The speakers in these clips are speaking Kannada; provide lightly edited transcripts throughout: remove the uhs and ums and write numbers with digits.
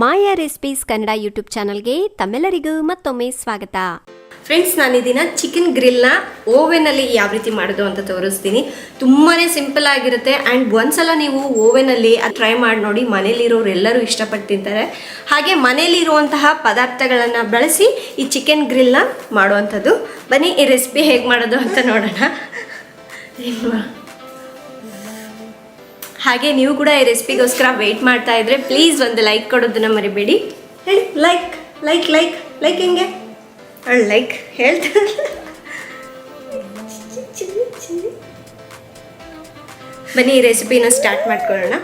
ಮಾಯಾ ರೆಸಿಪೀಸ್ ಕನ್ನಡ ಯೂಟ್ಯೂಬ್ ಚಾನಲ್ಗೆ ತಮ್ಮೆಲ್ಲರಿಗೂ ಮತ್ತೊಮ್ಮೆ ಸ್ವಾಗತ. ಫ್ರೆಂಡ್ಸ್, ನಾನಿದಿನ ಚಿಕನ್ ಗ್ರಿಲ್ನ ಓವೆನಲ್ಲಿ ಯಾವ ರೀತಿ ಮಾಡೋದು ಅಂತ ತೋರಿಸ್ತೀನಿ. ತುಂಬಾ ಸಿಂಪಲ್ ಆಗಿರುತ್ತೆ ಆ್ಯಂಡ್ ಒಂದ್ಸಲ ನೀವು ಓವೆನಲ್ಲಿ ಟ್ರೈ ಮಾಡಿ ನೋಡಿ, ಮನೇಲಿರೋರು ಎಲ್ಲರೂ ಇಷ್ಟಪಟ್ಟು ತಿಂತಾರೆ. ಹಾಗೆ ಮನೇಲಿರುವಂತಹ ಪದಾರ್ಥಗಳನ್ನು ಬಳಸಿ ಈ ಚಿಕನ್ ಗ್ರಿಲ್ನ ಮಾಡುವಂಥದ್ದು. ಬನ್ನಿ ಈ ರೆಸಿಪಿ ಹೇಗೆ ಮಾಡೋದು ಅಂತ ನೋಡೋಣ. ಹಾಗೆ ನೀವು ಕೂಡ ಈ ರೆಸಿಪಿಗೋಸ್ಕರ ವೆಯ್ಟ್ ಮಾಡ್ತಾ ಇದ್ರೆ ಪ್ಲೀಸ್ ಒಂದು ಲೈಕ್ ಕೊಡೋದನ್ನ ಮರಿಬೇಡಿ. ಹೇಳಿ ಲೈಕ್ ಲೈಕ್ ಲೈಕ್ ಲೈಕ್ ಹೆಂಗೆ ಲೈಕ್ ಹೇಳ್ತಾರೆ. ಬನ್ನಿ ಈ ರೆಸಿಪಿನ ಸ್ಟಾರ್ಟ್ ಮಾಡ್ಕೊಳ್ಳೋಣ.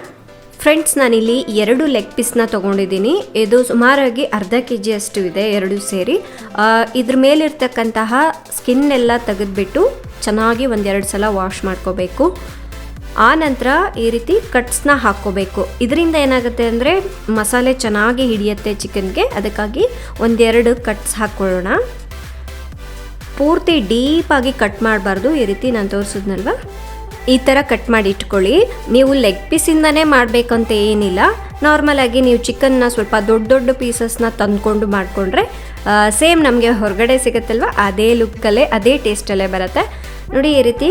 ಫ್ರೆಂಡ್ಸ್, ನಾನಿಲ್ಲಿ 2 ಲೆಗ್ ಪೀಸ್ನ ತೊಗೊಂಡಿದ್ದೀನಿ. ಇದು ಸುಮಾರಾಗಿ ಅರ್ಧ kg ಅಷ್ಟು ಇದೆ, 2 ಸೇರಿ. ಇದ್ರ ಮೇಲಿರ್ತಕ್ಕಂತಹ ಸ್ಕಿನ್ ಎಲ್ಲ ತೆಗೆದುಬಿಟ್ಟು ಚೆನ್ನಾಗಿ 1-2 ಸಲ ವಾಶ್ ಮಾಡ್ಕೋಬೇಕು. ಆ ನಂತರ ಈ ರೀತಿ ಕಟ್ಸ್ನ ಹಾಕ್ಕೋಬೇಕು. ಇದರಿಂದ ಏನಾಗುತ್ತೆ ಅಂದರೆ ಮಸಾಲೆ ಚೆನ್ನಾಗಿ ಹಿಡಿಯುತ್ತೆ ಚಿಕನ್ಗೆ. ಅದಕ್ಕಾಗಿ 1-2 ಕಟ್ಸ್ ಹಾಕ್ಕೊಳ್ಳೋಣ. ಪೂರ್ತಿ ಡೀಪಾಗಿ ಕಟ್ ಮಾಡಬಾರ್ದು. ಈ ರೀತಿ ನಾನು ತೋರಿಸಿದ್ನಲ್ವ, ಈ ಥರ ಕಟ್ ಮಾಡಿ ಇಟ್ಕೊಳ್ಳಿ. ನೀವು ಲೆಗ್ ಪೀಸಿಂದನೇ ಮಾಡಬೇಕಂತ ಏನಿಲ್ಲ. ನಾರ್ಮಲಾಗಿ ನೀವು ಚಿಕನ್ನ ಸ್ವಲ್ಪ ದೊಡ್ಡ ದೊಡ್ಡ ಪೀಸಸ್ನ ತಂದ್ಕೊಂಡು ಮಾಡಿಕೊಂಡ್ರೆ ಸೇಮ್ ನಮಗೆ ಹೊರಗಡೆ ಸಿಗುತ್ತಲ್ವ, ಅದೇ ಲುಕ್ಕಲ್ಲೇ ಅದೇ ಟೇಸ್ಟಲ್ಲೇ ಬರುತ್ತೆ. ನೋಡಿ, ಈ ರೀತಿ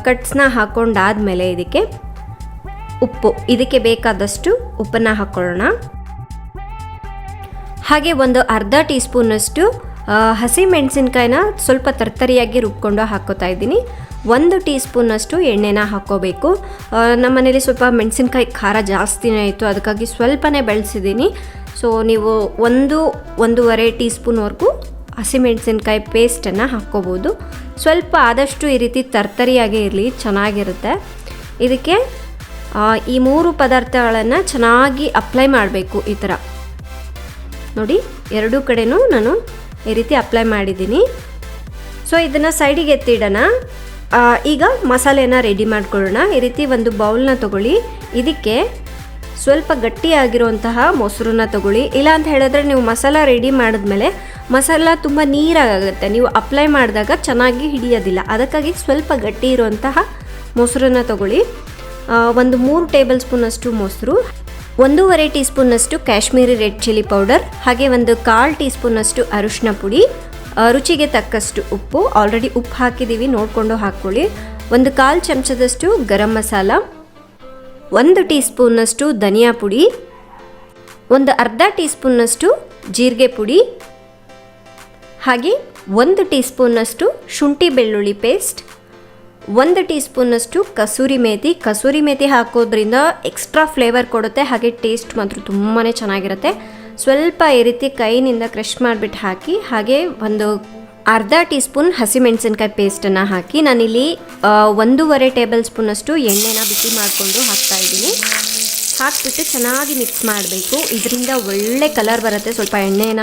ಕಟ್ಸ್ನ ಹಾಕ್ಕೊಂಡಾದ್ಮೇಲೆ ಇದಕ್ಕೆ ಉಪ್ಪು, ಇದಕ್ಕೆ ಬೇಕಾದಷ್ಟು ಉಪ್ಪನ್ನು ಹಾಕ್ಕೊಳ್ಳೋಣ. ಹಾಗೆ ಒಂದು ಅರ್ಧ ಟೀ ಸ್ಪೂನಷ್ಟು ಹಸಿ ಮೆಣಸಿನ್ಕಾಯಿನ ಸ್ವಲ್ಪ ತರ್ತರಿಯಾಗಿ ರುಬ್ಕೊಂಡು ಹಾಕ್ಕೋತಾ ಇದ್ದೀನಿ. 1 ಟೀ ಸ್ಪೂನಷ್ಟು ಎಣ್ಣೆನ ಹಾಕ್ಕೋಬೇಕು. ನಮ್ಮ ಮನೇಲಿ ಸ್ವಲ್ಪ ಮೆಣಸಿನ್ಕಾಯಿ ಖಾರ ಜಾಸ್ತಿನೇ ಇತ್ತು, ಅದಕ್ಕಾಗಿ ಸ್ವಲ್ಪನೇ ಬೆಳೆಸಿದ್ದೀನಿ. ಸೊ ನೀವು 1-1.5 ಟೀ ಸ್ಪೂನ್ವರೆಗೂ ಹಸಿಮೆಣಸಿನ್ಕಾಯಿ ಪೇಸ್ಟನ್ನು ಹಾಕ್ಕೋಬೋದು. ಸ್ವಲ್ಪ ಆದಷ್ಟು ಈ ರೀತಿ ತರ್ತರಿಯಾಗೇ ಇರಲಿ, ಚೆನ್ನಾಗಿರುತ್ತೆ. ಇದಕ್ಕೆ ಈ 3 ಪದಾರ್ಥಗಳನ್ನು ಚೆನ್ನಾಗಿ ಅಪ್ಲೈ ಮಾಡಬೇಕು. ಈ ಥರ ನೋಡಿ, 2 ಕಡೆನೂ ನಾನು ಈ ರೀತಿ ಅಪ್ಲೈ ಮಾಡಿದ್ದೀನಿ. ಸೊ ಇದನ್ನು ಸೈಡಿಗೆ ಎತ್ತಿಡೋಣ. ಈಗ ಮಸಾಲೆನ ರೆಡಿ ಮಾಡ್ಕೊಳ್ಳೋಣ. ಈ ರೀತಿ ಒಂದು ಬೌಲ್ನ ತೊಗೊಳ್ಳಿ. ಇದಕ್ಕೆ ಸ್ವಲ್ಪ ಗಟ್ಟಿಯಾಗಿರುವಂತಹ ಮೊಸರನ್ನ ತೊಗೊಳ್ಳಿ. ಇಲ್ಲ ಅಂತ ಹೇಳಿದ್ರೆ ನೀವು ಮಸಾಲ ರೆಡಿ ಮಾಡಿದ್ಮೇಲೆ ಮಸಾಲ ತುಂಬ ನೀರಾಗುತ್ತೆ, ನೀವು ಅಪ್ಲೈ ಮಾಡಿದಾಗ ಚೆನ್ನಾಗಿ ಹಿಡಿಯೋದಿಲ್ಲ. ಅದಕ್ಕಾಗಿ ಸ್ವಲ್ಪ ಗಟ್ಟಿ ಇರುವಂತಹ ಮೊಸರನ್ನ ತೊಗೊಳ್ಳಿ. 3 ಟೇಬಲ್ ಸ್ಪೂನಷ್ಟು ಮೊಸರು, 1.5 ಟೀ ಸ್ಪೂನಷ್ಟು ಕಾಶ್ಮೀರಿ ರೆಡ್ ಚಿಲ್ಲಿ ಪೌಡರ್, ಹಾಗೆ 1/4 ಟೀ ಸ್ಪೂನಷ್ಟು ಅರಿಶಿನ ಪುಡಿ, ರುಚಿಗೆ ತಕ್ಕಷ್ಟು ಉಪ್ಪು. ಆಲ್ರೆಡಿ ಉಪ್ಪು ಹಾಕಿದ್ದೀವಿ, ನೋಡಿಕೊಂಡು ಹಾಕ್ಕೊಳ್ಳಿ. 1/4 ಚಮಚದಷ್ಟು ಗರಂ ಮಸಾಲ, 1 ಟೀ ಸ್ಪೂನಷ್ಟು ಧನಿಯಾ ಪುಡಿ, 1/2 ಟೀ ಸ್ಪೂನಷ್ಟು ಜೀರಿಗೆ ಪುಡಿ, ಹಾಗೆ 1 ಟೀ ಸ್ಪೂನಷ್ಟು ಶುಂಠಿ ಬೆಳ್ಳುಳ್ಳಿ ಪೇಸ್ಟ್, 1 ಟೀ ಸ್ಪೂನಷ್ಟು ಕಸೂರಿ ಮೇಥಿ ಹಾಕೋದ್ರಿಂದ ಎಕ್ಸ್ಟ್ರಾ ಫ್ಲೇವರ್ ಕೊಡುತ್ತೆ. ಹಾಗೆ ಟೇಸ್ಟ್ ಮಾತ್ರ ತುಂಬಾ ಚೆನ್ನಾಗಿರುತ್ತೆ. ಸ್ವಲ್ಪ ಈ ರೀತಿ ಕೈನಿಂದ ಕ್ರಷ್ ಮಾಡಿಬಿಟ್ಟು ಹಾಕಿ. ಹಾಗೆ 1/2 ಟೀ ಸ್ಪೂನ್ ಹಸಿಮೆಣಸಿನ್ಕಾಯಿ ಪೇಸ್ಟನ್ನು ಹಾಕಿ. ನಾನಿಲ್ಲಿ 1.5 ಟೇಬಲ್ ಸ್ಪೂನಷ್ಟು ಎಣ್ಣೆನ ಬಿಸಿ ಮಾಡಿಕೊಂಡು ಹಾಕ್ತಾಯಿದ್ದೀನಿ. ಹಾಕ್ಬಿಟ್ಟು ಚೆನ್ನಾಗಿ ಮಿಕ್ಸ್ ಮಾಡಬೇಕು. ಇದರಿಂದ ಒಳ್ಳೆ ಕಲರ್ ಬರುತ್ತೆ. ಸ್ವಲ್ಪ ಎಣ್ಣೆನ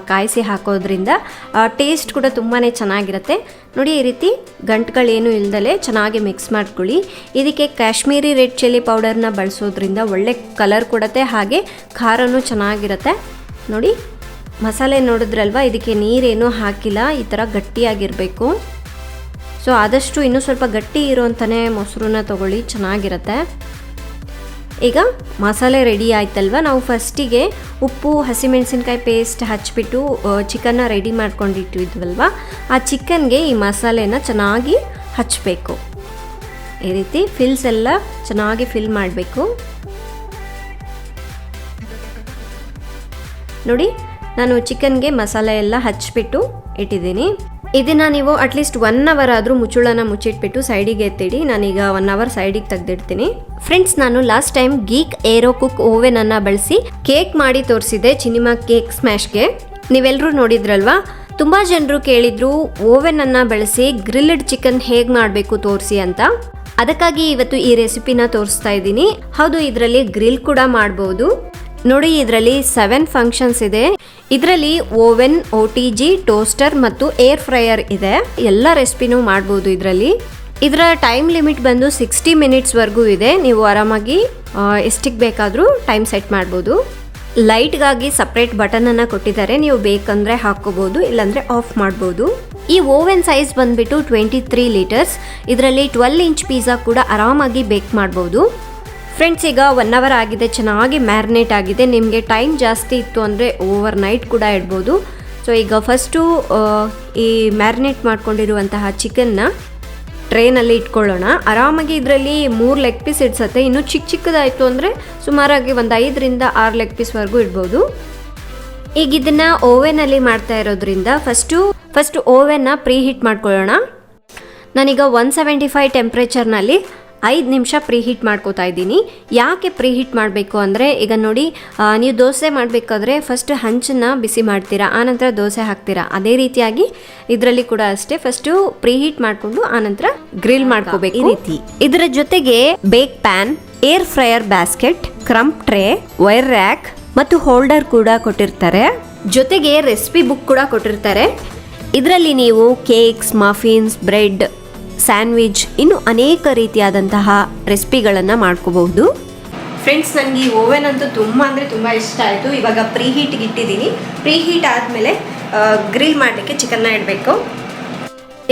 ಕಾಯಿಸಿ ಹಾಕೋದ್ರಿಂದ ಟೇಸ್ಟ್ ಕೂಡ ತುಂಬಾ ಚೆನ್ನಾಗಿರುತ್ತೆ. ನೋಡಿ, ಈ ರೀತಿ ಗಂಟುಗಳೇನು ಇಲ್ದಲೆ ಚೆನ್ನಾಗಿ ಮಿಕ್ಸ್ ಮಾಡ್ಕೊಳ್ಳಿ. ಇದಕ್ಕೆ ಕಾಶ್ಮೀರಿ ರೆಡ್ ಚಿಲ್ಲಿ ಪೌಡರ್ನ ಬಳಸೋದ್ರಿಂದ ಒಳ್ಳೆ ಕಲರ್ ಕೊಡುತ್ತೆ, ಹಾಗೆ ಖಾರನೂ ಚೆನ್ನಾಗಿರುತ್ತೆ. ನೋಡಿ, ಮಸಾಲೆ ನೋಡಿದ್ರಲ್ವ, ಇದಕ್ಕೆ ನೀರೇನೂ ಹಾಕಿಲ್ಲ, ಈ ಥರ ಗಟ್ಟಿಯಾಗಿರಬೇಕು. ಸೊ ಆದಷ್ಟು ಇನ್ನೂ ಸ್ವಲ್ಪ ಗಟ್ಟಿ ಇರೋಂಥನೇ ಮೊಸರನ್ನ ತೊಗೊಳ್ಳಿ, ಚೆನ್ನಾಗಿರುತ್ತೆ. ಈಗ ಮಸಾಲೆ ರೆಡಿ ಆಯ್ತಲ್ವ, ನಾವು ಫಸ್ಟಿಗೆ ಉಪ್ಪು ಹಸಿಮೆಣಸಿನ್ಕಾಯಿ ಪೇಸ್ಟ್ ಹಚ್ಬಿಟ್ಟು ಚಿಕನ್ನ ರೆಡಿ ಮಾಡ್ಕೊಂಡಿಟ್ಟಿದ್ವಲ್ವ, ಆ ಚಿಕನ್ಗೆ ಈ ಮಸಾಲೆನ ಚೆನ್ನಾಗಿ ಹಚ್ಚಬೇಕು. ಈ ರೀತಿ ಫಿಲ್ಸ್ ಎಲ್ಲ ಚೆನ್ನಾಗಿ ಫಿಲ್ ಮಾಡಬೇಕು. ನೋಡಿ, ನಾನು ಚಿಕನ್ಗೆ ಮಸಾಲೆ ಎಲ್ಲ ಹಚ್ಬಿಟ್ಟು ಇಟ್ಟಿದ್ದೀನಿ. ಇದನ್ನು ನೀವು ಅಟ್ಲೀಸ್ಟ್ 1 ಅವರ್ ಆದರೂ ಮುಚ್ಚಳನ ಮುಚ್ಚಿಟ್ಬಿಟ್ಟು ಸೈಡಿಗೆ ಎತ್ತಿಡಿ. ನಾನೀಗ 1 ಅವರ್ ಸೈಡಿಗೆ ತೆಗೆದಿಡ್ತೀನಿ. ಫ್ರೆಂಡ್ಸ್, ನಾನು ಲಾಸ್ಟ್ ಟೈಮ್ ಗೀಕ್ ಏರೋ ಕುಕ್ ಓವೆನನ್ನು ಬಳಸಿ ಕೇಕ್ ಮಾಡಿ ತೋರಿಸಿದೆ, ಚಿನಿಮಾ ಕೇಕ್ ಸ್ಮ್ಯಾಶ್ಗೆ. ನೀವೆಲ್ಲರೂ ನೋಡಿದ್ರಲ್ವಾ? ತುಂಬ ಜನರು ಕೇಳಿದ್ರು ಓವೆನನ್ನು ಬಳಸಿ ಗ್ರಿಲ್ಡ್ ಚಿಕನ್ ಹೇಗೆ ಮಾಡಬೇಕು ತೋರಿಸಿ ಅಂತ. ಅದಕ್ಕಾಗಿ ಇವತ್ತು ಈ ರೆಸಿಪಿನ ತೋರಿಸ್ತಾ ಇದ್ದೀನಿ. ಹೌದು, ಇದರಲ್ಲಿ ಗ್ರಿಲ್ ಕೂಡ ಮಾಡ್ಬೋದು. ನೋಡಿ, ಇದರಲ್ಲಿ 7 ಫಂಕ್ಷನ್ಸ್ ಇದೆ. ಇದರಲ್ಲಿ ಓವೆನ್, OTG, ಟೋಸ್ಟರ್ ಮತ್ತು ಏರ್ ಫ್ರೈಯರ್ ಇದೆ. ಎಲ್ಲ ರೆಸಿಪಿನೂ ಮಾಡ್ಬೋದು ಇದರಲ್ಲಿ. ಇದರ ಟೈಮ್ ಲಿಮಿಟ್ ಬಂದು 60 ಮಿನಿಟ್ಸ್ವರೆಗೂ ಇದೆ. ನೀವು ಆರಾಮಾಗಿ ಎಷ್ಟಿಗೆ ಬೇಕಾದರೂ ಟೈಮ್ ಸೆಟ್ ಮಾಡ್ಬೋದು. ಲೈಟ್ಗಾಗಿ ಸಪ್ರೇಟ್ ಬಟನನ್ನು ಕೊಟ್ಟಿದ್ದಾರೆ, ನೀವು ಬೇಕಂದರೆ ಹಾಕ್ಕೋಬೋದು, ಇಲ್ಲಾಂದರೆ ಆಫ್ ಮಾಡ್ಬೋದು. ಈ ಓವೆನ್ ಸೈಜ್ ಬಂದುಬಿಟ್ಟು 23 ಲೀಟರ್ಸ್. ಇದರಲ್ಲಿ 12 ಇಂಚ್ ಪಿಜ್ಜಾ ಕೂಡ ಆರಾಮಾಗಿ ಬೇಕ್ ಮಾಡ್ಬೋದು. ಫ್ರೆಂಡ್ಸ್, ಈಗ 1 ಅವರ್ ಆಗಿದೆ, ಚೆನ್ನಾಗಿ ಮ್ಯಾರಿನೇಟ್ ಆಗಿದೆ. ನಿಮಗೆ ಟೈಮ್ ಜಾಸ್ತಿ ಇತ್ತು ಅಂದರೆ ಓವರ್ ನೈಟ್ ಕೂಡ ಇಡ್ಬೋದು. ಸೊ ಈಗ ಫಸ್ಟು ಈ ಮ್ಯಾರಿನೇಟ್ ಮಾಡ್ಕೊಂಡಿರುವಂತಹ ಚಿಕನ್ನ ಟ್ರೇನಲ್ಲಿ ಇಟ್ಕೊಳ್ಳೋಣ. ಆರಾಮಾಗಿ ಇದರಲ್ಲಿ 3 ಲೆಗ್ ಪೀಸ್ ಇಡ್ಸತ್ತೆ. ಇನ್ನು ಚಿಕ್ಕದಾಯಿತು ಅಂದರೆ ಸುಮಾರಾಗಿ ಒಂದು 5ರಿಂದ 6 ಲೆಗ್ ಪೀಸ್ವರೆಗೂ ಇಡ್ಬೋದು. ಈಗ ಇದನ್ನು ಓವೆನಲ್ಲಿ ಮಾಡ್ತಾ ಇರೋದ್ರಿಂದ ಫಸ್ಟು ಓವೆನ್ನ ಪ್ರೀ ಹೀಟ್ ಮಾಡ್ಕೊಳ್ಳೋಣ. ನಾನೀಗ 175 ಟೆಂಪ್ರೇಚರ್ನಲ್ಲಿ 5 ನಿಮಿಷ ಪ್ರೀ ಹೀಟ್ ಮಾಡ್ಕೋತಾ ಇದ್ದೀನಿ. ಯಾಕೆ ಪ್ರೀ ಹೀಟ್ ಮಾಡಬೇಕು ಅಂದರೆ, ಈಗ ನೋಡಿ, ನೀವು ದೋಸೆ ಮಾಡಬೇಕಾದ್ರೆ ಫಸ್ಟ್ ಹಂಚನ್ನು ಬಿಸಿ ಮಾಡ್ತೀರಾ, ಆನಂತರ ದೋಸೆ ಹಾಕ್ತೀರಾ. ಅದೇ ರೀತಿಯಾಗಿ ಇದರಲ್ಲಿ ಕೂಡ ಅಷ್ಟೇ, ಫಸ್ಟು ಪ್ರೀ ಹೀಟ್ ಮಾಡಿಕೊಂಡು ಆನಂತರ ಗ್ರಿಲ್ ಮಾಡ್ಕೋಬೇಕು. ಈ ರೀತಿ ಇದರ ಜೊತೆಗೆ bake pan, air fryer basket, crumb tray, wire rack ಮತ್ತು ಹೋಲ್ಡರ್ ಕೂಡ ಕೊಟ್ಟಿರ್ತಾರೆ. ಜೊತೆಗೆ ರೆಸಿಪಿ ಬುಕ್ ಕೂಡ ಕೊಟ್ಟಿರ್ತಾರೆ. ಇದರಲ್ಲಿ ನೀವು ಕೇಕ್ಸ್, ಮಫಿನ್ಸ್, ಬ್ರೆಡ್, ಸ್ಯಾಂಡ್ವಿಚ್, ಇನ್ನು ಅನೇಕ ರೀತಿಯಾದಂತಹ ರೆಸಿಪಿಗಳನ್ನು ಮಾಡ್ಕೋಬಹುದು. ಫ್ರೆಂಡ್ಸ್, ನನಗೆ ಈ ಓವೆನ್ ಅಂತೂ ತುಂಬ ಅಂದರೆ ತುಂಬ ಇಷ್ಟ ಆಯಿತು. ಇವಾಗ ಪ್ರೀ ಹೀಟ್ಗೆ ಇಟ್ಟಿದ್ದೀನಿ. ಪ್ರೀ ಹೀಟ್ ಆದಮೇಲೆ ಗ್ರಿಲ್ ಮಾಡಲಿಕ್ಕೆ ಚಿಕನ್ನ ಇಡಬೇಕು.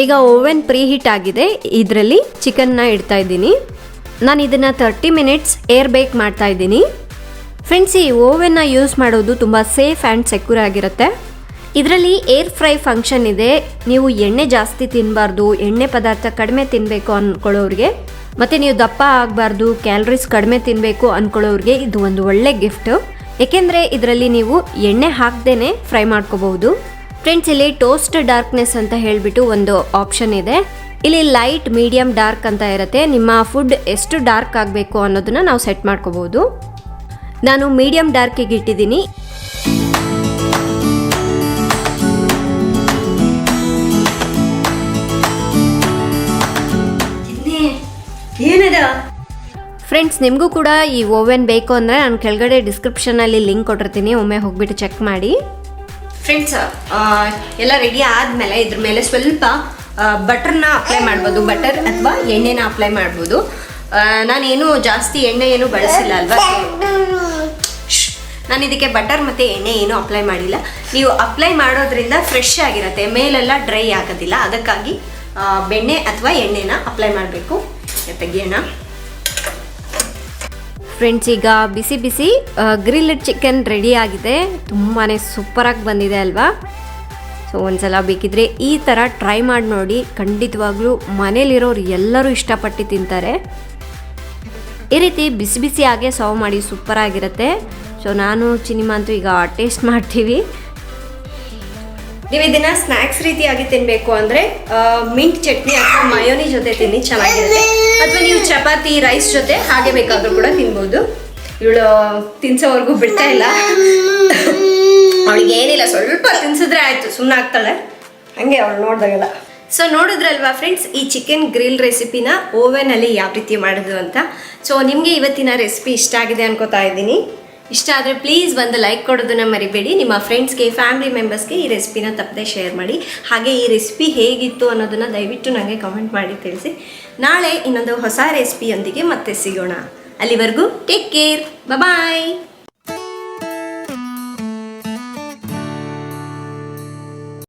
ಈಗ ಓವೆನ್ ಪ್ರೀ ಹೀಟ್ ಆಗಿದೆ, ಇದರಲ್ಲಿ ಚಿಕನ್ನ ಇಡ್ತಾ ಇದ್ದೀನಿ. ನಾನು ಇದನ್ನು 30 ಮಿನಿಟ್ಸ್ ಏರ್ ಬೇಕ್ ಮಾಡ್ತಾ ಇದ್ದೀನಿ. ಫ್ರೆಂಡ್ಸ್, ಈ ಓವೆನ್ನ ಯೂಸ್ ಮಾಡೋದು ತುಂಬ ಸೇಫ್ ಆ್ಯಂಡ್ ಸೆಕ್ಯೂರ್ ಆಗಿರುತ್ತೆ. ಇದರಲ್ಲಿ ಏರ್ ಫ್ರೈ ಫಂಕ್ಷನ್ ಇದೆ. ನೀವು ಎಣ್ಣೆ ಜಾಸ್ತಿ ತಿನ್ನಬಾರ್ದು, ಎಣ್ಣೆ ಪದಾರ್ಥ ಕಡಿಮೆ ತಿನ್ನಬೇಕು ಅಂದ್ಕೊಳ್ಳೋರಿಗೆ, ಮತ್ತು ನೀವು ದಪ್ಪ ಆಗಬಾರ್ದು, ಕ್ಯಾಲರೀಸ್ ಕಡಿಮೆ ತಿನ್ನಬೇಕು ಅಂದ್ಕೊಳ್ಳೋರಿಗೆ ಇದು ಒಂದು ಒಳ್ಳೆ ಗಿಫ್ಟು. ಏಕೆಂದರೆ ಇದರಲ್ಲಿ ನೀವು ಎಣ್ಣೆ ಹಾಕ್ದೇ ಫ್ರೈ ಮಾಡ್ಕೋಬಹುದು. ಫ್ರೆಂಡ್ಸ್, ಇಲ್ಲಿ ಟೋಸ್ಟ್ ಡಾರ್ಕ್ನೆಸ್ ಅಂತ ಹೇಳಿಬಿಟ್ಟು ಒಂದು ಆಪ್ಷನ್ ಇದೆ. ಇಲ್ಲಿ ಲೈಟ್, ಮೀಡಿಯಮ್, ಡಾರ್ಕ್ ಅಂತ ಇರುತ್ತೆ. ನಿಮ್ಮ ಫುಡ್ ಎಷ್ಟು ಡಾರ್ಕ್ ಆಗಬೇಕು ಅನ್ನೋದನ್ನು ನಾವು ಸೆಟ್ ಮಾಡ್ಕೋಬಹುದು. ನಾನು ಮೀಡಿಯಮ್ ಡಾರ್ಕಿಗೆ ಇಟ್ಟಿದ್ದೀನಿ. ಏನದ ಫ್ರೆಂಡ್ಸ್, ನಿಮಗೂ ಕೂಡ ಈ ಓವೆನ್ ಬೇಕು ಅಂದರೆ ನಾನು ಕೆಳಗಡೆ ಡಿಸ್ಕ್ರಿಪ್ಷನಲ್ಲಿ ಲಿಂಕ್ ಕೊಟ್ಟಿರ್ತೀನಿ, ಒಮ್ಮೆ ಹೋಗ್ಬಿಟ್ಟು ಚೆಕ್ ಮಾಡಿ. ಫ್ರೆಂಡ್ಸ್, ಎಲ್ಲ ರೆಡಿ ಆದಮೇಲೆ ಇದ್ರ ಮೇಲೆ ಸ್ವಲ್ಪ ಬಟರ್ನ ಅಪ್ಲೈ ಮಾಡ್ಬೋದು, ಬಟರ್ ಅಥವಾ ಎಣ್ಣೆನ ಅಪ್ಲೈ ಮಾಡ್ಬೋದು. ನಾನೇನು ಜಾಸ್ತಿ ಎಣ್ಣೆ ಏನು ಬಳಸಿಲ್ಲ ಅಲ್ವಾ, ನಾನು ಇದಕ್ಕೆ ಬಟರ್ ಮತ್ತು ಎಣ್ಣೆ ಏನು ಅಪ್ಲೈ ಮಾಡಿಲ್ಲ. ನೀವು ಅಪ್ಲೈ ಮಾಡೋದ್ರಿಂದ ಫ್ರೆಶ್ ಆಗಿರುತ್ತೆ, ಮೇಲೆಲ್ಲ ಡ್ರೈ ಆಗೋದಿಲ್ಲ. ಅದಕ್ಕಾಗಿ ಬೆಣ್ಣೆ ಅಥವಾ ಎಣ್ಣೆನ ಅಪ್ಲೈ ಮಾಡಬೇಕು. ತೆಗಿಯೋಣ. ಫ್ರೆಂಡ್ಸ್, ಈಗ ಬಿಸಿ ಬಿಸಿ ಗ್ರಿಲ್ಡ್ ಚಿಕನ್ ರೆಡಿ ಆಗಿದೆ. ತುಂಬಾ ಸೂಪರಾಗಿ ಬಂದಿದೆ ಅಲ್ವಾ? ಸೊ ಒಂದ್ಸಲ ಬೇಕಿದ್ರೆ ಈ ಥರ ಟ್ರೈ ಮಾಡಿ ನೋಡಿ. ಖಂಡಿತವಾಗ್ಲೂ ಮನೇಲಿರೋರು ಎಲ್ಲರೂ ಇಷ್ಟಪಟ್ಟು ತಿಂತಾರೆ. ಈ ರೀತಿ ಬಿಸಿ ಬಿಸಿಯಾಗೆ ಸರ್ವ್ ಮಾಡಿ, ಸೂಪರಾಗಿರುತ್ತೆ. ಸೊ ನಾನು ಚಿನಿಮಾ ಅಂತೂ ಈಗ ಟೇಸ್ಟ್ ಮಾಡ್ತೀವಿ. ನೀವು ಇದನ್ನ ಸ್ನ್ಯಾಕ್ಸ್ ರೀತಿಯಾಗಿ ತಿನ್ನಬೇಕು ಅಂದರೆ ಮಿಂಟ್ ಚಟ್ನಿ ಅಥವಾ ಮಯೋನಿ ಜೊತೆ ತಿನ್ನಿ, ಚೆನ್ನಾಗಿರುತ್ತೆ. ಅಥವಾ ನೀವು ಚಪಾತಿ, ರೈಸ್ ಜೊತೆ ಹಾಗೆ ಬೇಕಾದರೂ ಕೂಡ ತಿನ್ಬೋದು. ಇವಳು ತಿನ್ಸೋವರೆಗೂ ಬಿಡ್ತಾ ಇಲ್ಲ. ಅವಳಿಗೆ ಏನಿಲ್ಲ, ಸ್ವಲ್ಪ ತಿನ್ಸಿದ್ರೆ ಆಯಿತು, ಸುಮ್ಮನೆ ಆಗ್ತಾಳೆ. ಹಾಗೆ ಅವಳು ನೋಡಿದಾಗೆಲ್ಲ. ಸೊ ನೋಡಿದ್ರಲ್ವಾ ಫ್ರೆಂಡ್ಸ್, ಈ ಚಿಕನ್ ಗ್ರಿಲ್ ರೆಸಿಪಿನ ಓವೆನಲ್ಲಿ ಯಾವ ರೀತಿ ಮಾಡೋದು ಅಂತ. ಸೊ ನಿಮಗೆ ಇವತ್ತಿನ ರೆಸಿಪಿ ಇಷ್ಟ ಆಗಿದೆ ಅನ್ಕೋತಾ ಇದ್ದೀನಿ. ಇಷ್ಟ ಆದರೆ ಪ್ಲೀಸ್ ಒಂದು ಲೈಕ್ ಕೊಡೋದನ್ನು ಮರಿಬೇಡಿ. ನಿಮ್ಮ ಫ್ರೆಂಡ್ಸ್ಗೆ, ಫ್ಯಾಮಿಲಿ ಮೆಂಬರ್ಸ್ಗೆ ಈ ರೆಸಿಪಿನ ತಪ್ಪದೆ ಶೇರ್ ಮಾಡಿ. ಹಾಗೆ ಈ ರೆಸಿಪಿ ಹೇಗಿತ್ತು ಅನ್ನೋದನ್ನು ದಯವಿಟ್ಟು ನನಗೆ ಕಮೆಂಟ್ ಮಾಡಿ ತಿಳಿಸಿ. ನಾಳೆ ಇನ್ನೊಂದು ಹೊಸ ರೆಸಿಪಿಯೊಂದಿಗೆ ಮತ್ತೆ ಸಿಗೋಣ. ಅಲ್ಲಿವರೆಗೂ ಟೇಕ್ ಕೇರ್, ಬಾಯ್.